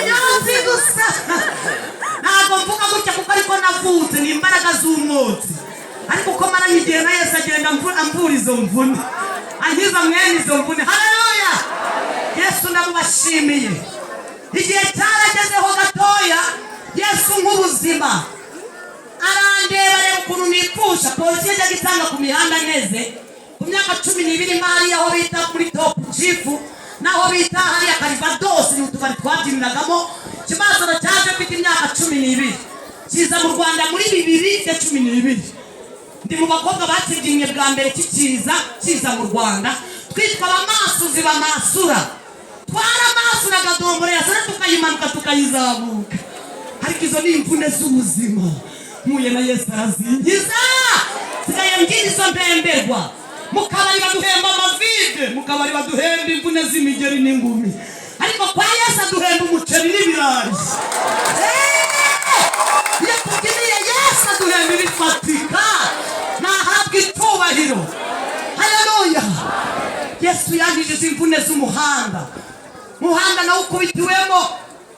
Inyonzi gusa ntabwo mvuga gutya kuko ariko navutse ni imbaraga z'umwotsi ariko uko mara n'igihe na Yesu agenda amvura izo mvune ankiza mwene izo mvune. Haleluya! Yesu ndamubashimiye. Igihe cyaragezeho gatoya Yesu nk'ubuzima arandeba rero ukuntu nipfusha. Polisi yajyaga itanga ku mihanda neze ku myaka 12 mari aho bita kuri Top Chief naho bita hariya Calvados ni utubari twabyinagamo. Kimasoro cyaje mfite imyaka 12 kiza mu Rwanda muri 2012. Ndi mu bakobwa bakibyinye bwa mbere kiza mu Rwanda twitwa abamasuzi bamasura. Twaramasuraga dombore yasana tukayimanuka tukayizamuka. Ariko izo ni imvune z'ubuzima muye na Yesu arazingiza. Sigaye mbyinizo mbemberwa mukabari baduhemba amavide, mukabari baduhemba imvune z'imigeri n'ingumi, ariko kwa Yesu aduhemba umuceri n'ibirayi. Iyo tugiye Yesu aduhemba ibifatika nahabwa icyubahiro. Haleluya! Yesu yangije imvune z'umuhanda. Muhanda nawo ukubitiwemo.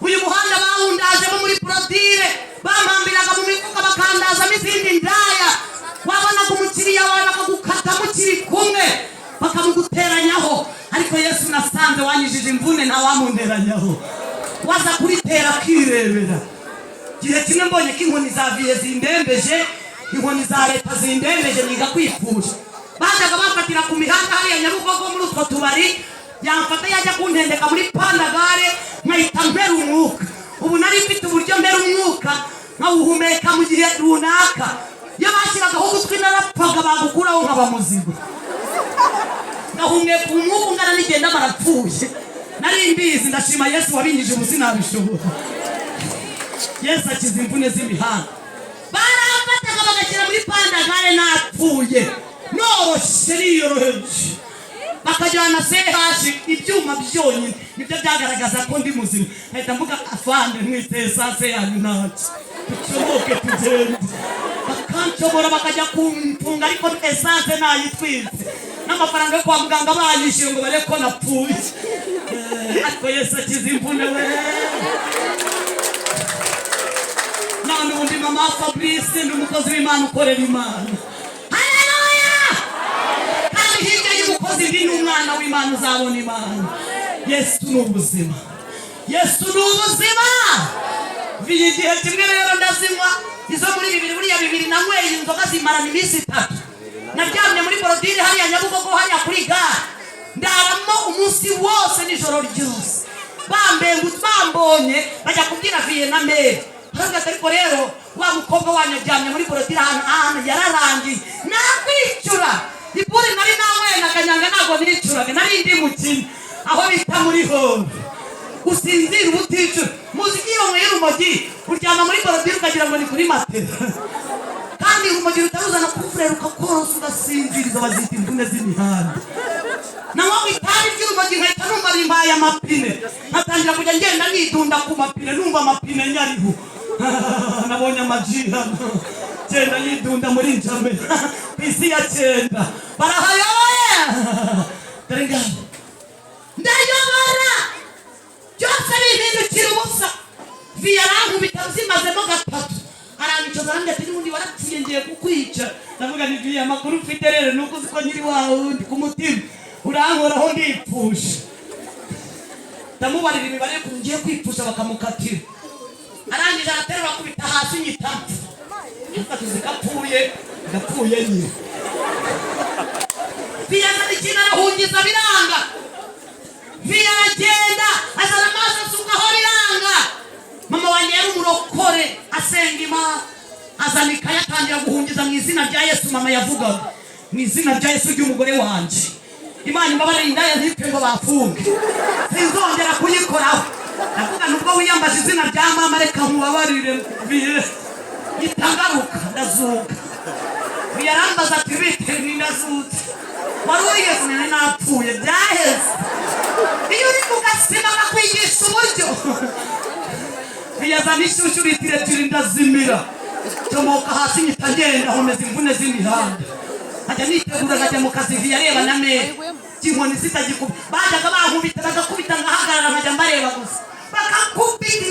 Uyu muhanda bahundajemo muri Prodire bamambiraga mu mifuka bakandaza n'izindi ndaya. Wabona kumukiriya wawe bakagukata mukiri kumwe bakamuguteranyaho, ariko Yesu nasanze wanyijije imvune nta wamunderanyaho. Waza kuritera kirebera. Gihe kimwe mbonye ko inkoni za viye zindembeje, inkoni za leta zindembeje niga kwipfusha. Bajaga bafatira ku mihanda hariya Nyabugogo muri utwo tubari, yamfata yajya kuntendeka muri Pandagare nkahita mbera umwuka. Ubu nari mfite uburyo mbera umwuka nkawuhumeka mu gihe runaka. Iyo bashyiragaho ugutwi narapfaga bagukuraho nkaba muzigo. Ngahumeka umwuka ungana n'igenda barapfuye. Nari mbizi ndashima Yesu wabinyije ubu sinabishobora. Yesu akiza imvune z'imihanda. Barafataga bagashyira muri Pandagare napfuye noroshye niyoroheje. Bakajyana sehashi ibyuma byonyine nibyo byagaragaza ko ndi muzima. Ahita mvuga afande mwite sase yanyu ntacyo tucoboke tugende. Bakanshobora bakajya kumfunga ariko essence nayitwitse n'amafaranga yo kwa muganga bayishyuye ngo bareko napfuye. Ariko Yesu akiza imvune we. None undi mama Fabrice ndi umukozi w'Imana ukorera Imana. Ndi n'umwana w'Imana uzabona Imana. Yesu ni ubuzima. Yesu ni ubuzima. Igihe kimwe rero ndazinywa izo muri 2000 nanyweye inzoga zimarana iminsi 3. Naryamye muri Prodire hariya Nyabugogo hariya kuri gare ndaramo umunsi wose n'ijoro ryose. Bambonye bajya kubwira viye na mere. Ariko rero wa mukobwa wanyaryamye muri Prodire ahantu yararangiye nakwicura. Ipuri nari nawe nakanyanga nago nicuraga nari ndi mukini aho bita muri ho. Usinzira ubuticu muzikiro mwe y'urumogi uryama muri Prodire ukagira ngo ni kuri matera. Kandi urumogi rutaruzana kufurera ukakorosa ugasinziriza bazita imvune z'imihanda. Naho itari ry'urumogi nkahita numva rimbaye amapine. Natangira kujya ngenda nidunda ku mapine numva amapine nyariho. Nabonye amajira genda yidunda muri Njambe isi ya cyenda barahayoboye. Terenga ndayobora cyose bihindukira ubusa. Viyarangu bitazimazemo gatatu arangicoza nanjye ati n'undi warapfuye ngiye kukwica. Ndavuga ni viya makuru mfite rero nuko uziko nyiri wawe ndi ku mutima urankoraho ndipfusha. Ndamubarira imibare ko ngiye kwipfusha bakamukatira. Arangije araterura kubita hasi nyitapfa. Gapfuye nyine. Viya n'ikina arahungiza biranga. Viya agenda azana amaso asukaho biranga. Mama wanjye yari umurokore asenga Imana azana ikaye atangira guhungiza mu izina rya Yesu. Mama yavugaga mu izina rya Yesu ry'umugore wanjye Imana imbabarire indaya ntipfe ngo bafunge sinzongera kuyikoraho. Ndavuga nubwo wiyambaje izina rya mama reka nkubabarire Viya itangaruka ndazuka. Biyarambaza ati bite ni ndazutse wari uriye kumenya napfuye byaheze. Iyo uri kugasima bakwigisha uburyo biyazana ishushu bitire turi ndazimira tomoka hasi nyitagenda homeza imvune z'imihanda. Ajya nitegura nkajya mu kazi yareba na mere inkoni zitagikuba. Bajyaga bankubita bagakubita ngahagarara nkajya mbareba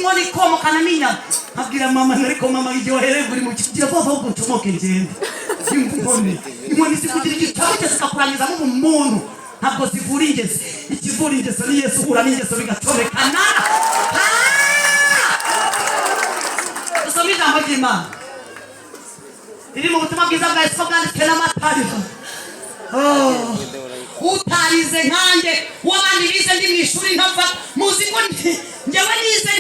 inkoni ikomoka na minya abwira mama ariko mama igihe wahereye buri mu kigira vuba vuba ucomoke ngende inkoni zikugira igitabo cyose kakurangizamo umuntu ntabwo zivura ingese ikivura ingese ni Yesu uhura n'ingeso bigacomekana dusome ijambo ry'Imana riri mu butumwa bwiza bwa Yesu bwanditswe na Matayo. Utarize nkanjye wabandi bize ndi mu ishuri nkava muzi ngo njyewe nize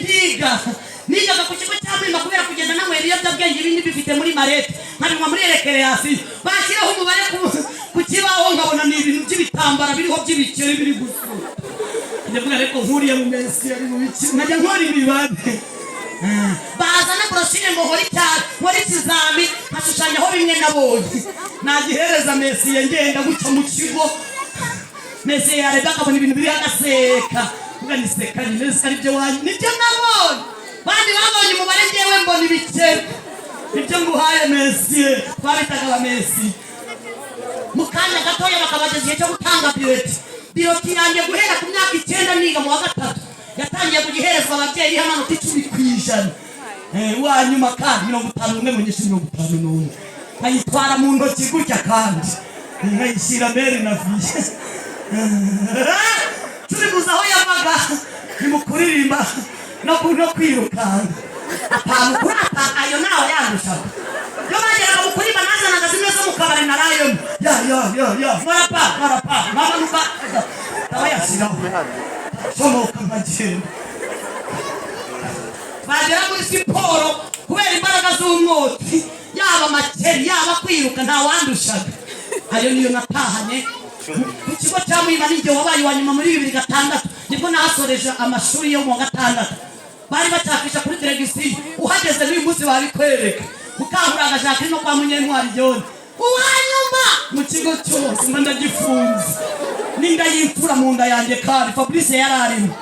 nigaga ku kigo cya Mwima kubera kugenda nanywera ibiyobyabwenge ibindi bifite muri marete nkabinwa muri rekereyasi bashyiraho umubare ku kibaho nkabona ni ibintu by'ibitambara biriho by'ibikeri biri gusura ndavuga ariko nkuriye mu Mesi ari mu biki nkajya nkora imibare bazana broshire ngo hori kizami nkashushanyaho bimwe nabonye nagihereza Mesi ngenda guca mu kigo Mesi yareba akabona ibintu biri agaseka uvuga ni seka ni Mesi ari byo wanyu nibyo nabonye bandi babonye umubare ngewe mbona ibikeri ibyo nguhaye Mesi twabitaga ba Mesi mu kanya gatoya bakabageza igihe cyo gutanga biroti yanjye guhera ku myaka 9 niga mu wa gatatu yatangiye kugiherezwa ababyeyi amanota 10%. Wanyuma kandi 51 mu nyinshi 51 ayitwara mu ntoki gutya kandi nkayishyira mbere na vishe turi muzaho yamaga nimukuririmba no kwirukanga ahantu kurata ayo nawe yandusha yo bagera mu kuririmba nazanaga zimwe zo mu kabari narayo ya marapa mama nuka abayasiraho somoka magenda bagera muri siporo kubera imbaraga z'umwoti yaba makeri yaba kwiruka nta wandushaga ayo niyo natahanye ku kigo cya Mwima n'ijye wabaye wa nyuma muri 2006 nibwo nahasoreje amashuri yo mu 6 bari bacakisha kuri televiziyo uhageze n'uyu munsi babikwereka Mukahuraga Jacques no kwa Munyentwari John uwanyuma mu kigo cyose ndagifunze ninda yimfura mu nda yanjye kandi Fabrice yararimo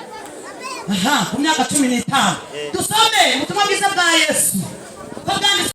ku myaka 15 dusome ubutumwa bwiza bwa Yesu ko